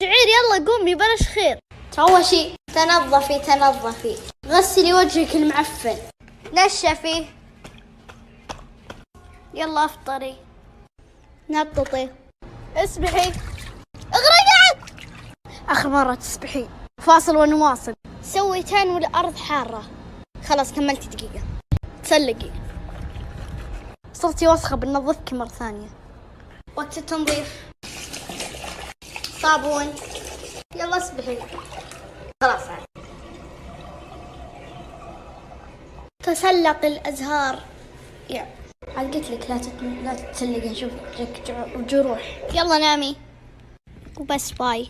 شعير يلا قومي بلاش خير. أول شي تنظفي غسلي وجهك المعفن، نشفي. يلا افطري. نططي، اسبحي. اغرقي. آخر مرة تسبحين. فاصل ونواصل. سويتان والأرض حارة. خلاص كملتي دقيقة. تسلقي. صرتي وسخة بنظفك مرة ثانية. وقت التنظيف. صابون. يلا اسبحي. خلاص عاد. تسلق الأزهار. عاد قلت لك لا تتسلقين، شوف لك جروح. يلا نامي وبس باي.